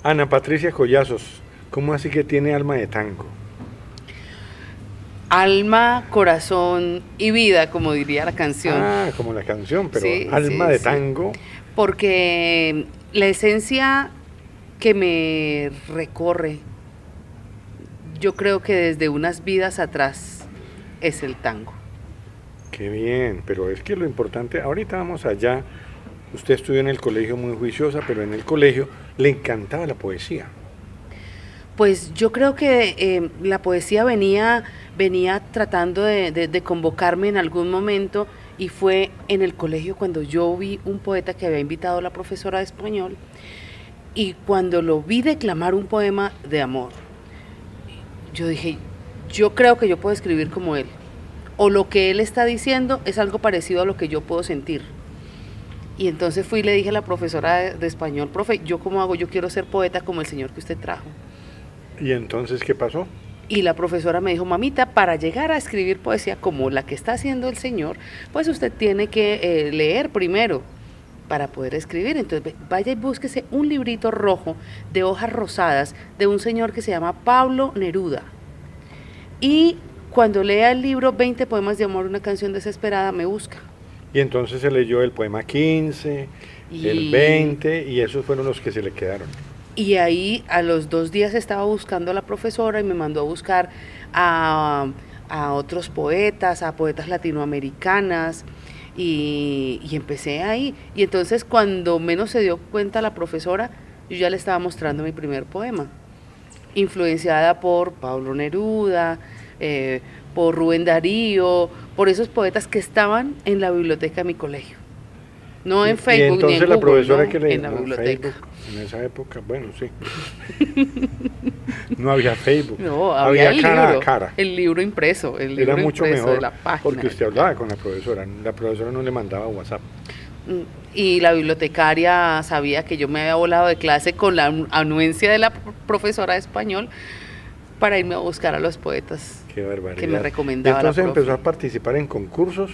Ana Patricia Collazos, ¿cómo así que tiene alma de tango? Alma, corazón y vida, como diría la canción. Ah, como la canción, pero Sí, alma sí, de sí. tango. Porque la esencia que me recorre, yo creo que desde unas vidas atrás, es el tango. Qué bien, pero es que lo importante, ahorita vamos allá, usted estudió en el colegio muy juiciosa, pero en el colegio le encantaba la poesía. Pues yo creo que la poesía venía tratando de convocarme en algún momento, y fue en el colegio cuando yo vi un poeta que había invitado a la profesora de español, y cuando lo vi declamar un poema de amor, yo dije, yo creo que yo puedo escribir como él, o lo que él está diciendo es algo parecido a lo que yo puedo sentir. Y entonces fui y le dije a la profesora de español, profe, ¿yo cómo hago? Yo quiero ser poeta como el señor que usted trajo. ¿Y entonces qué pasó? Y la profesora me dijo, mamita, para llegar a escribir poesía como la que está haciendo el señor, pues usted tiene que leer primero para poder escribir. Entonces vaya y búsquese un librito rojo de hojas rosadas de un señor que se llama Pablo Neruda. Y cuando lea el libro 20 poemas de amor, una canción desesperada, me busca. Y entonces se leyó el poema 15, el Y 20, y esos fueron los que se le quedaron. Y ahí a los 2 días estaba buscando a la profesora y me mandó a buscar a otros poetas, a poetas latinoamericanas, y empecé ahí. Y entonces cuando menos se dio cuenta la profesora, yo ya le estaba mostrando mi primer poema, influenciada por Pablo Neruda, por Rubén Darío, por esos poetas que estaban en la biblioteca de mi colegio. No en Y Facebook ni entonces en la Google, profesora no, que le en la no, biblioteca. Facebook, en esa época, bueno, sí. No había Facebook, No, había el cara libro, a cara. el libro impreso, el Era libro mucho impreso de mejor la página. porque usted hablaba con la profesora no le mandaba WhatsApp. Y la bibliotecaria sabía que yo me había volado de clase con la anuencia de la profesora de español para irme a buscar a los poetas Qué barbaridad. que me Y recomendaba entonces la profe. empezó a participar en concursos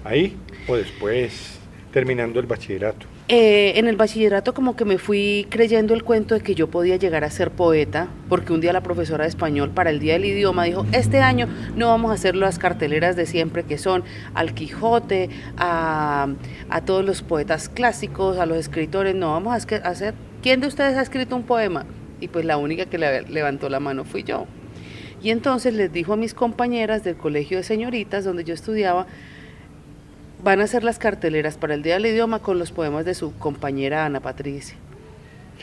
ahí o después, terminando el bachillerato. En el bachillerato como que me fui creyendo el cuento de que yo podía llegar a ser poeta, porque un día la profesora de español para el Día del Idioma dijo, este año no vamos a hacer las carteleras de siempre que son al Quijote, a todos los poetas clásicos, a los escritores, no, vamos a hacer, ¿quién de ustedes ha escrito un poema? Y pues la única que levantó la mano fui yo. Y entonces les dijo a mis compañeras del colegio de señoritas donde yo estudiaba, van a hacer las carteleras para el Día del Idioma con los poemas de su compañera Ana Patricia.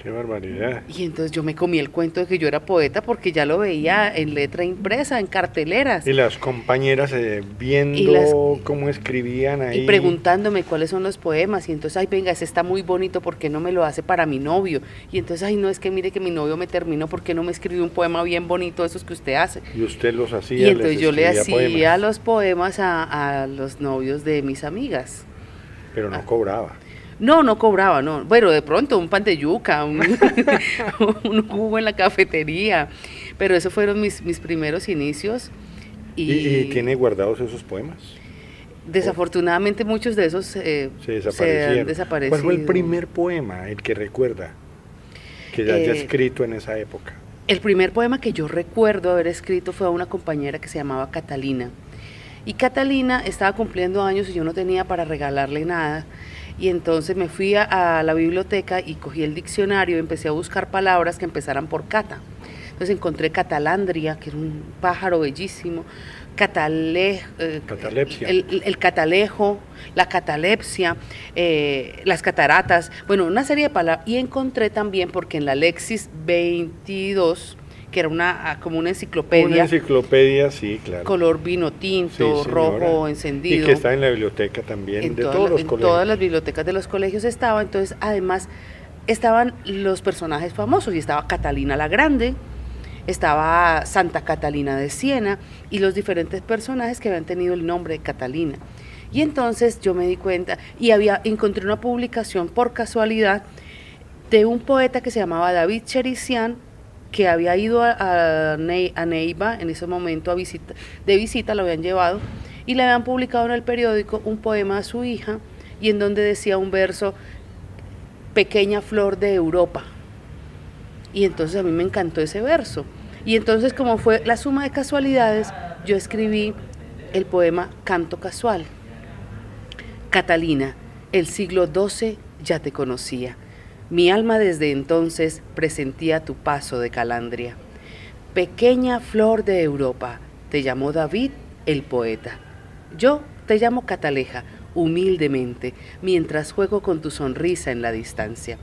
Qué barbaridad. Y entonces yo me comí el cuento de que yo era poeta porque ya lo veía en letra impresa, en carteleras. Y las compañeras viendo cómo escribían ahí. Y preguntándome cuáles son los poemas. Y entonces, ay, venga, ese está muy bonito, ¿por qué no me lo hace para mi novio? Y entonces, ay, no, es que mire que mi novio me terminó, ¿por qué no me escribió un poema bien bonito, esos que usted hace? Y usted los hacía. Y entonces yo le hacía poemas. los poemas a los novios de mis amigas. Pero no cobraba. No cobraba, no. Bueno, de pronto un pan de yuca, un jugo en la cafetería. Pero esos fueron mis primeros inicios. ¿Y tiene guardados esos poemas? Desafortunadamente muchos de esos se han desaparecido. ¿Cuál fue el primer poema, el que recuerda, que haya escrito en esa época? El primer poema que yo recuerdo haber escrito fue a una compañera que se llamaba Catalina. Y Catalina estaba cumpliendo años y yo no tenía para regalarle nada. Y entonces me fui a la biblioteca y cogí el diccionario y empecé a buscar palabras que empezaran por cata. Entonces encontré catalandria, que era un pájaro bellísimo, catalepsia. El catalejo, la catalepsia, las cataratas, bueno, una serie de palabras. Y encontré también, porque en la Lexis 22, que era como una enciclopedia. Una enciclopedia, sí, claro. Color vino tinto, sí, rojo, encendido. Y que está en la biblioteca también, de todos los colegios. En todas las bibliotecas de los colegios estaba. Entonces, además, estaban los personajes famosos, y estaba Catalina la Grande, estaba Santa Catalina de Siena, y los diferentes personajes que habían tenido el nombre de Catalina. Y entonces yo me di cuenta, y encontré una publicación por casualidad de un poeta que se llamaba David Cherisian, que había ido a Neiva en ese momento de visita, lo habían llevado, y le habían publicado en el periódico un poema a su hija, y en donde decía un verso, pequeña flor de Europa. Y entonces a mí me encantó ese verso. Y entonces, como fue la suma de casualidades, yo escribí el poema Canto Casual. Catalina, el siglo XII ya te conocía. Mi alma desde entonces presentía tu paso de calandria. Pequeña flor de Europa, te llamó David el poeta. Yo te llamo Cataleja, humildemente, mientras juego con tu sonrisa en la distancia.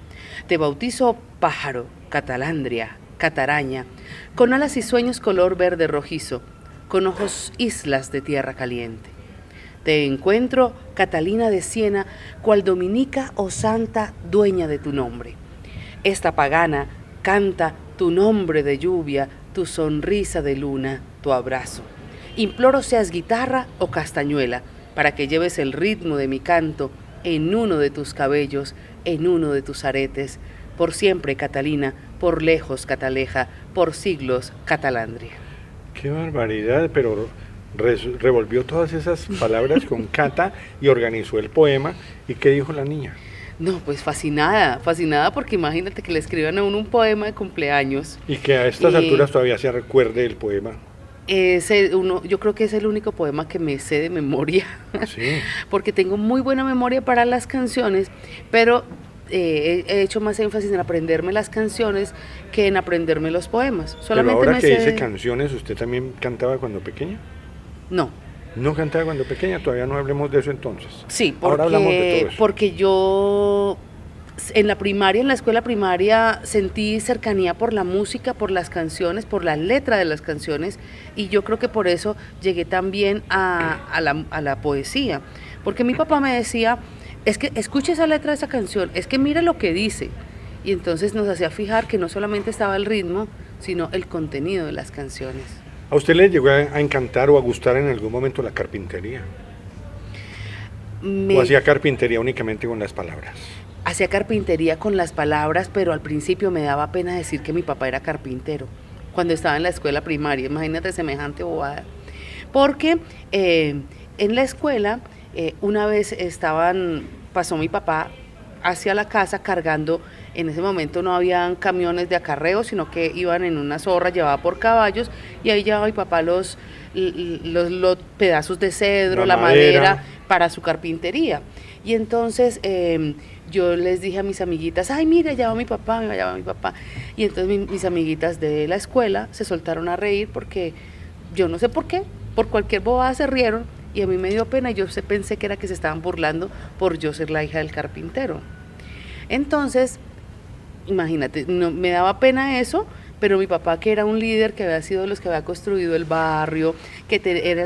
Te bautizo pájaro, catalandria, cataraña, con alas y sueños color verde rojizo, con ojos islas de tierra caliente. Te encuentro, Catalina de Siena, cual dominica o santa dueña de tu nombre. Esta pagana canta tu nombre de lluvia, tu sonrisa de luna, tu abrazo. Imploro seas guitarra o castañuela, para que lleves el ritmo de mi canto en uno de tus cabellos, en uno de tus aretes. Por siempre, Catalina, por lejos, Cataleja, por siglos, Catalandria. Qué barbaridad, pero revolvió todas esas palabras con Cata y organizó el poema. ¿Y qué dijo la niña? No, pues fascinada porque imagínate que le escriban a uno un poema de cumpleaños. Y que a estas alturas todavía se recuerde el poema. Yo creo que es el único poema que me sé de memoria, Sí. porque tengo muy buena memoria para las canciones, pero he hecho más énfasis en aprenderme las canciones que en aprenderme los poemas. Solamente pero ahora me que sé dice canciones, ¿usted también cantaba cuando pequeña? No. ¿No cantaba cuando pequeña? Todavía no hablemos de eso entonces. Sí, ahora hablamos de todo eso. Porque yo en la escuela primaria, sentí cercanía por la música, por las canciones, por la letra de las canciones, y yo creo que por eso llegué también a la poesía. Porque mi papá me decía, es que escuche esa letra de esa canción, es que mire lo que dice. Y entonces nos hacía fijar que no solamente estaba el ritmo, sino el contenido de las canciones. ¿A usted le llegó a encantar o a gustar en algún momento la carpintería? ¿O hacía carpintería únicamente con las palabras? Hacía carpintería con las palabras, pero al principio me daba pena decir que mi papá era carpintero, cuando estaba en la escuela primaria, imagínate semejante bobada. Porque en la escuela, una vez pasó mi papá hacia la casa cargando, en ese momento no habían camiones de acarreo, sino que iban en una zorra llevada por caballos, y ahí llevaba mi papá los pedazos de cedro, la madera para su carpintería. Y entonces yo les dije a mis amiguitas, ay, mira, ya va mi papá, y entonces mis amiguitas de la escuela se soltaron a reír porque yo no sé por qué, por cualquier bobada se rieron, y a mí me dio pena, y yo pensé que era que se estaban burlando por yo ser la hija del carpintero. Entonces, imagínate, no, me daba pena eso, pero mi papá, que era un líder, que había sido de los que había construido el barrio, que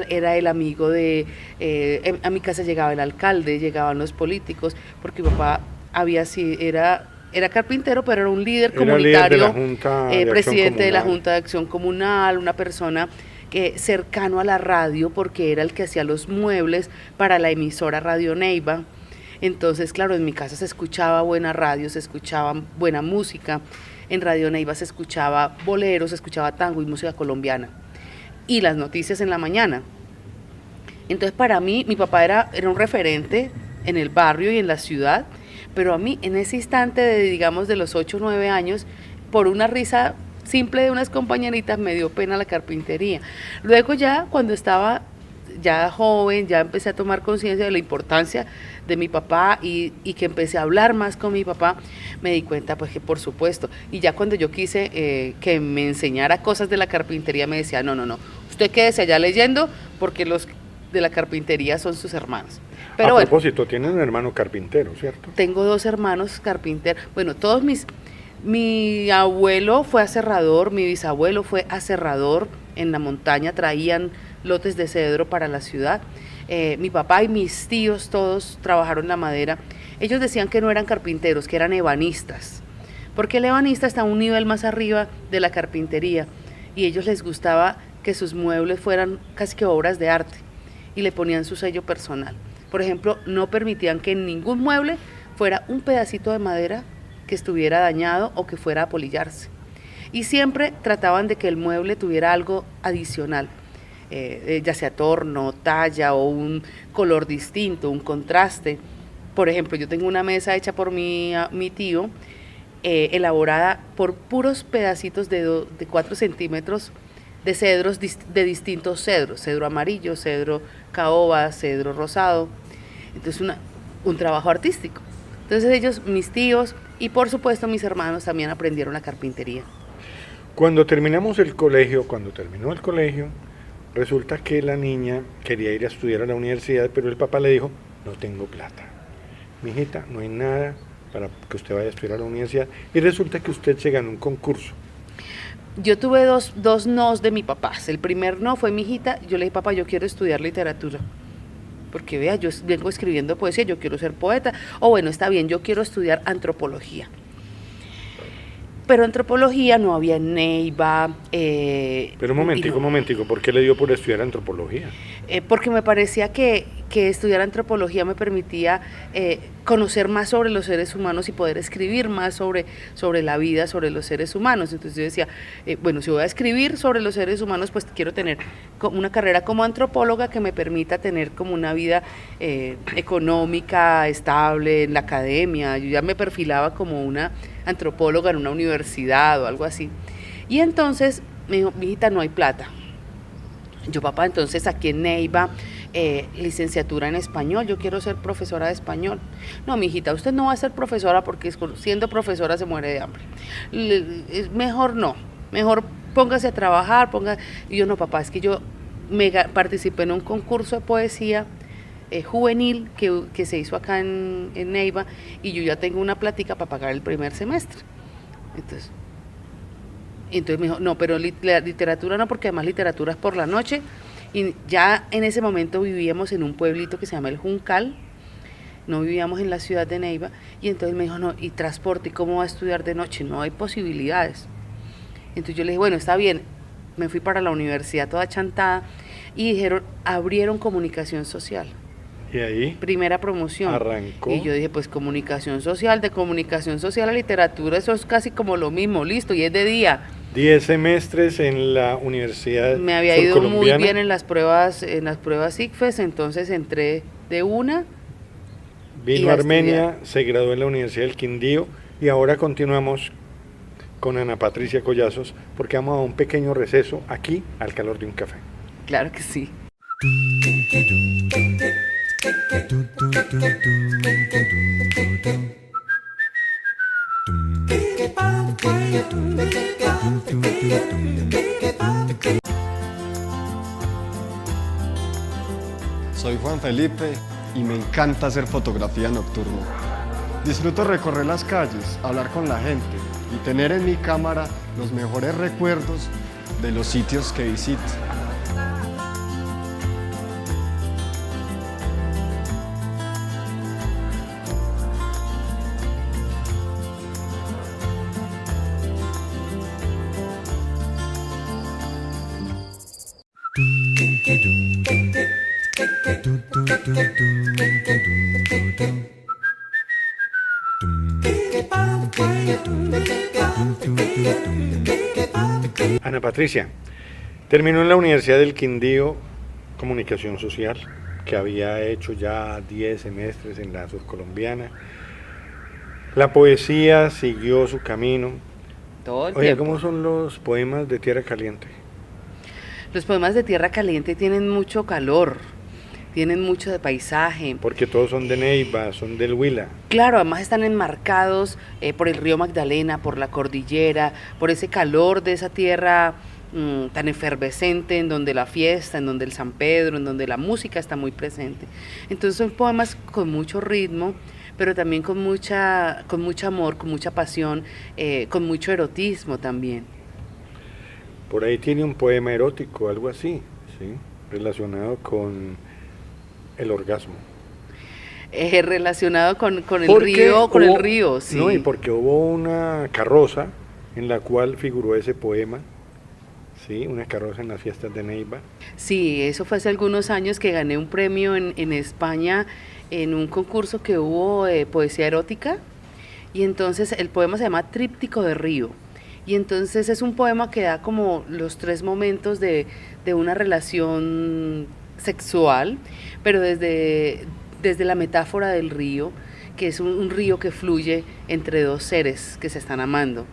era el amigo a mi casa llegaba el alcalde, llegaban los políticos, porque mi papá era carpintero, pero era un líder comunitario, presidente de la Junta de Acción Comunal, una persona cercano a la radio, porque era el que hacía los muebles para la emisora Radio Neiva. Entonces, claro, en mi casa se escuchaba buena radio, se escuchaba buena música. En Radio Neiva se escuchaba boleros, se escuchaba tango y música colombiana. Y las noticias en la mañana. Entonces, para mí, mi papá era un referente en el barrio y en la ciudad, pero a mí, en ese instante de los 8 o 9 años, por una risa simple de unas compañeritas, me dio pena la carpintería. Luego ya, cuando estaba ya joven, ya empecé a tomar conciencia de la importancia de mi papá y que empecé a hablar más con mi papá, me di cuenta pues que por supuesto, y ya cuando yo quise que me enseñara cosas de la carpintería, me decía, no, usted quédese allá leyendo porque los de la carpintería son sus hermanos. Pero a propósito, tiene un hermano carpintero, ¿cierto? Tengo 2 hermanos carpinteros, bueno, mi abuelo fue aserrador, mi bisabuelo fue aserrador, en la montaña traían lotes de cedro para la ciudad. Mi papá y mis tíos todos trabajaron la madera. Ellos decían que no eran carpinteros, que eran ebanistas, porque el ebanista está a un nivel más arriba de la carpintería, y a ellos les gustaba que sus muebles fueran casi que obras de arte, y le ponían su sello personal. Por ejemplo, no permitían que en ningún mueble fuera un pedacito de madera que estuviera dañado o que fuera a apolillarse. y siempre trataban de que el mueble tuviera algo adicional, ya sea torno, talla o un color distinto, un contraste. Por ejemplo, yo tengo una mesa hecha por mi tío, elaborada por puros pedacitos de 4 centímetros de cedros, de distintos cedros, cedro amarillo, cedro caoba, cedro rosado. Entonces un trabajo artístico. Entonces ellos, mis tíos y por supuesto mis hermanos también aprendieron la carpintería. Cuando terminó el colegio, resulta que la niña quería ir a estudiar a la universidad, pero el papá le dijo, no tengo plata. Mijita, no hay nada para que usted vaya a estudiar a la universidad. Y resulta que usted se ganó un concurso. Yo tuve dos nos de mi papá. El primer no fue, mijita, yo le dije, papá, yo quiero estudiar literatura. Porque vea, yo vengo escribiendo poesía, yo quiero ser poeta. O bueno, está bien, yo quiero estudiar antropología. Pero antropología no había en Neiva. Pero un momentico, ¿por qué le dio por estudiar antropología? Porque me parecía que estudiar antropología me permitía conocer más sobre los seres humanos y poder escribir más sobre la vida, sobre los seres humanos. Entonces yo decía, bueno, si voy a escribir sobre los seres humanos, pues quiero tener una carrera como antropóloga que me permita tener como una vida económica, estable, en la academia. Yo ya me perfilaba como una antropóloga en una universidad o algo así. Y entonces me dijo, mijita, no hay plata. Yo, papá, entonces aquí en Neiva, licenciatura en español, yo quiero ser profesora de español. No, mijita, usted no va a ser profesora porque siendo profesora se muere de hambre. Mejor no, mejor póngase a trabajar, Y yo, no, papá, es que yo participé en un concurso de poesía juvenil que se hizo acá en Neiva y yo ya tengo una plática para pagar el primer semestre. Entonces me dijo, no, pero la literatura no, porque además literatura es por la noche. Y ya en ese momento vivíamos en un pueblito que se llama El Juncal, no vivíamos en la ciudad de Neiva, y entonces me dijo, no, y transporte, ¿y cómo va a estudiar de noche? No hay posibilidades. Entonces yo le dije, bueno, está bien, me fui para la universidad toda chantada, y dijeron, abrieron comunicación social. Y ahí primera promoción. Arrancó. Y yo dije, pues comunicación social, de comunicación social a literatura, eso es casi como lo mismo, listo, y es de día. 10 semestres en la Universidad Me había ido muy bien en las pruebas ICFES, entonces entré de una. Vino a Armenia, se graduó en la Universidad del Quindío y ahora continuamos con Ana Patricia Collazos porque vamos a un pequeño receso aquí al calor de un café. Claro que sí. Soy Juan Felipe y me encanta hacer fotografía nocturna. Disfruto recorrer las calles, hablar con la gente y tener en mi cámara los mejores recuerdos de los sitios que visito. Ana Patricia, terminó en la Universidad del Quindío Comunicación Social, que había hecho ya 10 semestres en la surcolombiana. La poesía siguió su camino. Todo el Oye, tiempo. ¿cómo son los poemas de Tierra Caliente? Los poemas de Tierra Caliente tienen mucho calor, tienen mucho de paisaje. Porque todos son de Neiva, son del Huila. Claro, además están enmarcados por el río Magdalena, por la cordillera, por ese calor de esa tierra tan efervescente, en donde la fiesta, en donde el San Pedro, en donde la música está muy presente. Entonces son poemas con mucho ritmo, pero también con mucho amor, con mucha pasión, con mucho erotismo también. Por ahí tiene un poema erótico, algo así, ¿sí? Relacionado con el orgasmo. Relacionado con el río, sí. No, y porque hubo una carroza en la cual figuró ese poema, sí, una carroza en las fiestas de Neiva. Sí, eso fue hace algunos años que gané un premio en España en un concurso que hubo de poesía erótica, y entonces el poema se llama Tríptico de Río, Y entonces es un poema que da como los tres momentos de una relación sexual, pero desde la metáfora del río, que es un río que fluye entre dos seres que se están amando.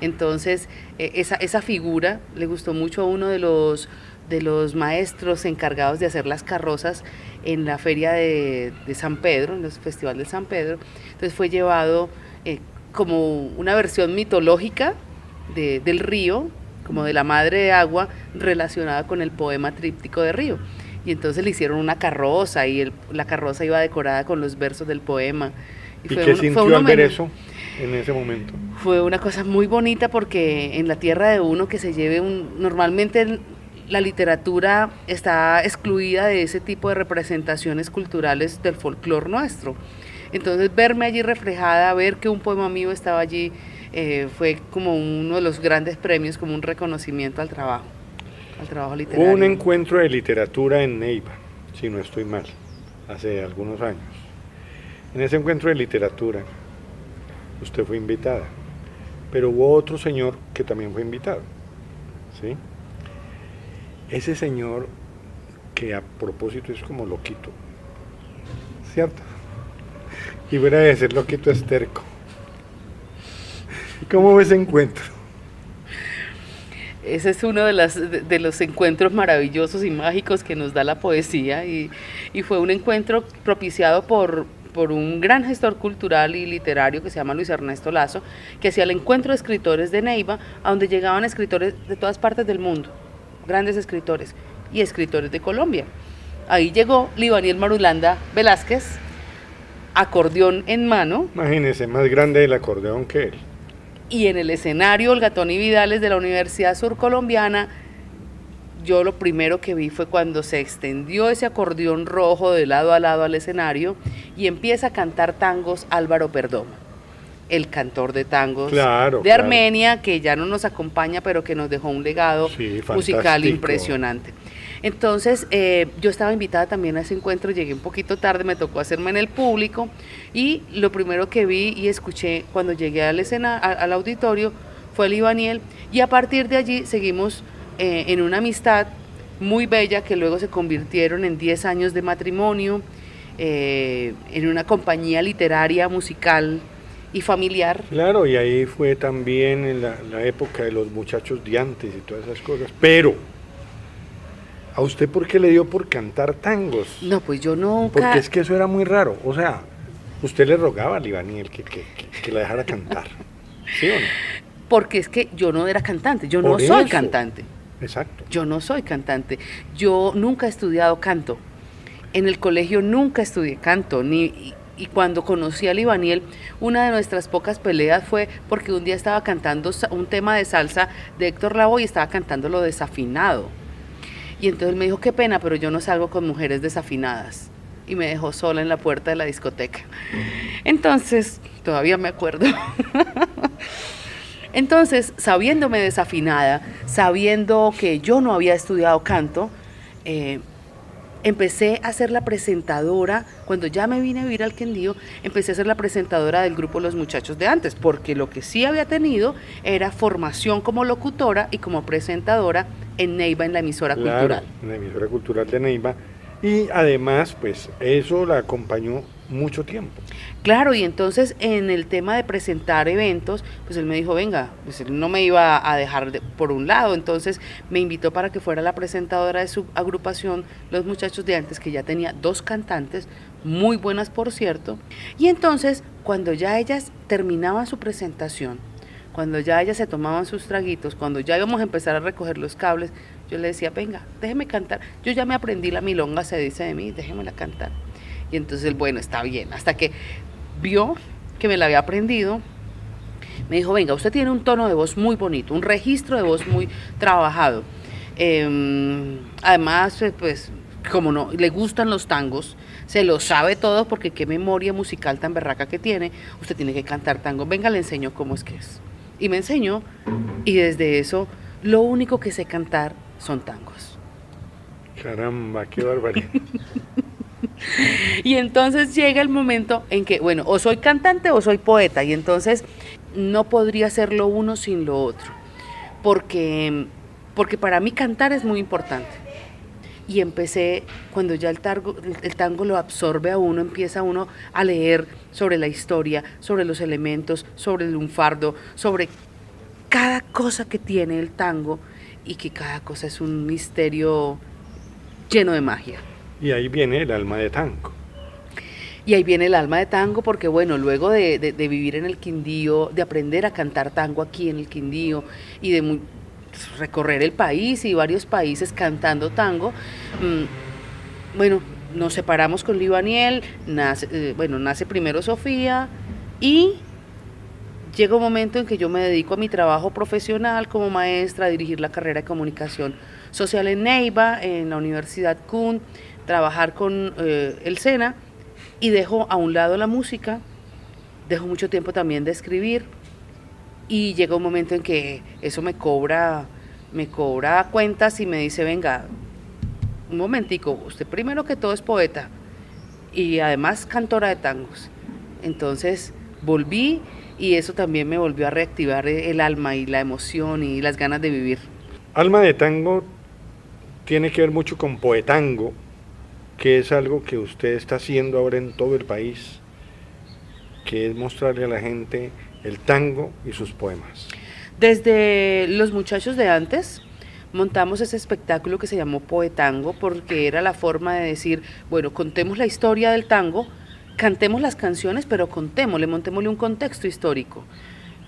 Entonces, esa figura le gustó mucho a uno de los maestros encargados de hacer las carrozas en la feria de San Pedro, en el Festival de San Pedro. Entonces fue llevado como una versión mitológica del río, como de la madre de agua, relacionada con el poema tríptico de Río. Y entonces le hicieron una carroza y la carroza iba decorada con los versos del poema. ¿Y qué sintió al ver eso en ese momento? Fue una cosa muy bonita porque en la tierra de uno que se lleve normalmente la literatura está excluida de ese tipo de representaciones culturales del folclore nuestro. Entonces verme allí reflejada, ver que un poema mío estaba allí, fue como uno de los grandes premios, como un reconocimiento al trabajo literario. Hubo un encuentro de literatura en Neiva, si no estoy mal, hace algunos años. En ese encuentro de literatura, usted fue invitada, pero hubo otro señor que también fue invitado, ¿sí? Ese señor que a propósito es como loquito, ¿cierto? Y fuera de ser loquito es terco. ¿Cómo ves ese encuentro? Ese es uno de los encuentros maravillosos y mágicos que nos da la poesía y fue un encuentro propiciado por un gran gestor cultural y literario que se llama Luis Ernesto Lazo, que hacía el encuentro de escritores de Neiva, a donde llegaban escritores de todas partes del mundo, grandes escritores y escritores de Colombia. Ahí llegó Libaniel Marulanda Velázquez, acordeón en mano. Imagínese, más grande el acordeón que él. Y en el escenario Olga Tony Vidales de la Universidad Surcolombiana, yo lo primero que vi fue cuando se extendió ese acordeón rojo de lado a lado al escenario y empieza a cantar tangos Álvaro Perdomo, el cantor de tangos de Armenia, que ya no nos acompaña, pero que nos dejó un legado musical impresionante. Entonces, yo estaba invitada también a ese encuentro, llegué un poquito tarde, me tocó hacerme en el público, y lo primero que vi y escuché cuando llegué al auditorio fue el Libaniel, y a partir de allí seguimos en una amistad muy bella que luego se convirtieron en 10 años de matrimonio, en una compañía literaria, musical y familiar. Claro, y ahí fue también en la época de los muchachos de antes y todas esas cosas, pero ¿a usted por qué le dio por cantar tangos? No, pues yo nunca... Porque es que eso era muy raro, o sea, usted le rogaba a Libaniel que la dejara cantar, ¿sí o no? Porque es que yo no era cantante, yo no soy cantante. Exacto. Yo no soy cantante, yo nunca he estudiado canto, en el colegio nunca estudié canto, y cuando conocí a Libaniel, una de nuestras pocas peleas fue porque un día estaba cantando un tema de salsa de Héctor Lavoe y estaba cantándolo desafinado. Y entonces él me dijo, qué pena, pero yo no salgo con mujeres desafinadas. Y me dejó sola en la puerta de la discoteca. Entonces, todavía me acuerdo. Entonces, sabiéndome desafinada, sabiendo que yo no había estudiado canto, empecé a ser la presentadora. Cuando ya me vine a vivir al Quindío, empecé a ser la presentadora del grupo Los Muchachos de Antes, porque lo que sí había tenido era formación como locutora y como presentadora en Neiva, en la emisora cultural. En la emisora cultural de Neiva, y además, pues, eso la acompañó mucho tiempo. Claro, y entonces en el tema de presentar eventos, pues él me dijo, venga, pues él no me iba a dejar por un lado, entonces me invitó para que fuera la presentadora de su agrupación Los Muchachos de Antes, que ya tenía 2 cantantes, muy buenas por cierto, y entonces cuando ya ellas terminaban su presentación, cuando ya ellas se tomaban sus traguitos, cuando ya íbamos a empezar a recoger los cables, yo le decía, venga, déjeme cantar, yo ya me aprendí la milonga, se dice de mí, déjemela cantar. Y entonces él, bueno, está bien, hasta que vio que me la había aprendido, me dijo, venga, usted tiene un tono de voz muy bonito, un registro de voz muy trabajado. Además, pues, como no, le gustan los tangos, se lo sabe todo, porque qué memoria musical tan berraca que tiene, usted tiene que cantar tango, venga, le enseño cómo es que es. Y me enseñó, y desde eso, lo único que sé cantar son tangos. Caramba, qué barbaridad. Y entonces llega el momento en que, bueno, o soy cantante o soy poeta, y entonces no podría ser lo uno sin lo otro, porque para mí cantar es muy importante. Y empecé, cuando ya el tango lo absorbe a uno, empieza uno a leer sobre la historia, sobre los elementos, sobre el lunfardo, sobre cada cosa que tiene el tango, y que cada cosa es un misterio lleno de magia. Y ahí viene el alma de tango. Y ahí viene el alma de tango, porque bueno, luego de vivir en el Quindío, de aprender a cantar tango aquí en el Quindío, y de recorrer el país y varios países cantando tango, bueno, nos separamos con Libaniel, nace primero Sofía, y llega un momento en que yo me dedico a mi trabajo profesional como maestra, a dirigir la carrera de comunicación social en Neiva, en la Universidad CUN, trabajar con el SENA, y dejo a un lado la música, dejo mucho tiempo también de escribir, y llega un momento en que eso me cobra cuentas y me dice, venga, un momentico, usted primero que todo es poeta y además cantora de tangos. Entonces volví, y eso también me volvió a reactivar el alma y la emoción y las ganas de vivir. Alma de tango tiene que ver mucho con Poetango, que es algo que usted está haciendo ahora en todo el país, que es mostrarle a la gente el tango y sus poemas. Desde los muchachos de antes montamos ese espectáculo que se llamó Poetango, porque era la forma de decir, bueno, contemos la historia del tango, cantemos las canciones, pero montémosle un contexto histórico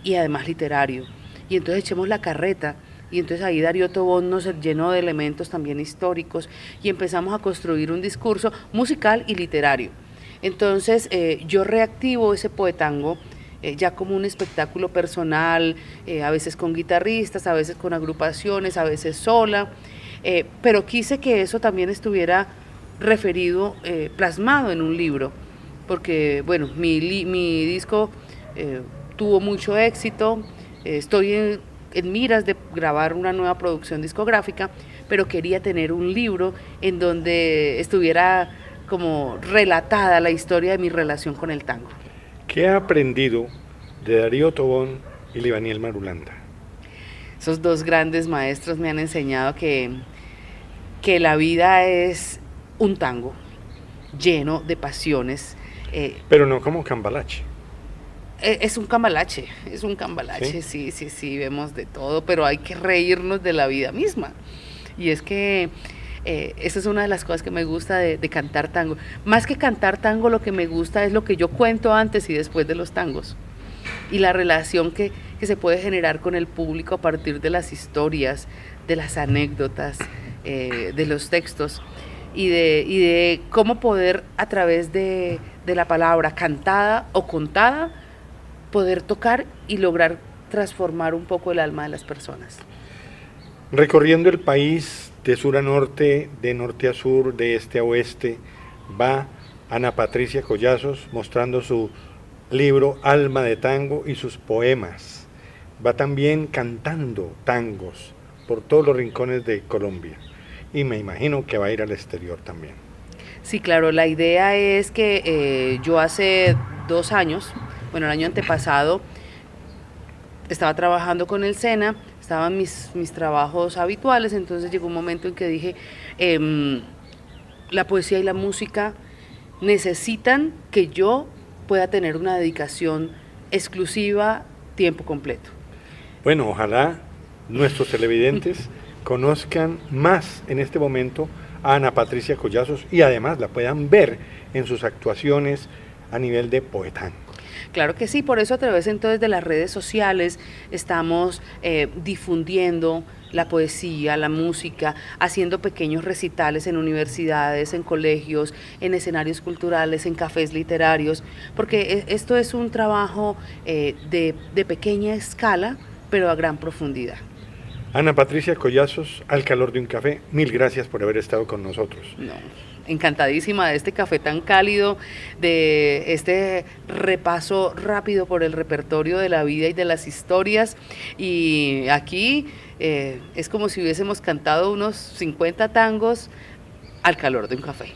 y además literario. Y entonces echemos la carreta, y entonces ahí Darío Tobón nos llenó de elementos también históricos, y empezamos a construir un discurso musical y literario. Entonces yo reactivo ese Poetango ya como un espectáculo personal, a veces con guitarristas, a veces con agrupaciones, a veces sola, pero quise que eso también estuviera referido, plasmado en un libro, porque bueno, mi disco tuvo mucho éxito, estoy en miras de grabar una nueva producción discográfica, pero quería tener un libro en donde estuviera como relatada la historia de mi relación con el tango. ¿Qué ha aprendido de Darío Tobón y Libaniel Marulanda? Esos dos grandes maestros me han enseñado que la vida es un tango lleno de pasiones. Pero no como cambalache. Es un cambalache, sí, vemos de todo, pero hay que reírnos de la vida misma. Y es que esa es una de las cosas que me gusta de cantar tango. Más que cantar tango, lo que me gusta es lo que yo cuento antes y después de los tangos, y la relación que se puede generar con el público a partir de las historias, de las anécdotas, de los textos, y de cómo poder, a través de la palabra cantada o contada, poder tocar y lograr transformar un poco el alma de las personas. Recorriendo el país de sur a norte, de norte a sur, de este a oeste, va Ana Patricia Collazos mostrando su libro Alma de Tango y sus poemas. Va también cantando tangos por todos los rincones de Colombia, y me imagino que va a ir al exterior también. Sí, claro, la idea es que yo hace 2 años, el año antepasado, estaba trabajando con el SENA, estaban mis trabajos habituales, entonces llegó un momento en que dije, la poesía y la música necesitan que yo pueda tener una dedicación exclusiva, tiempo completo. Bueno, ojalá nuestros televidentes conozcan más en este momento a Ana Patricia Collazos, y además la puedan ver en sus actuaciones a nivel de Poetango. Claro que sí, por eso a través entonces de las redes sociales estamos difundiendo la poesía, la música, haciendo pequeños recitales en universidades, en colegios, en escenarios culturales, en cafés literarios, porque esto es un trabajo de pequeña escala, pero a gran profundidad. Ana Patricia Collazos, Al calor de un café, mil gracias por haber estado con nosotros. No, encantadísima de este café tan cálido, de este repaso rápido por el repertorio de la vida y de las historias, y aquí es como si hubiésemos cantado unos 50 tangos al calor de un café.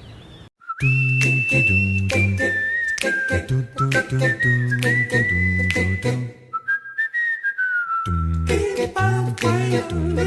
que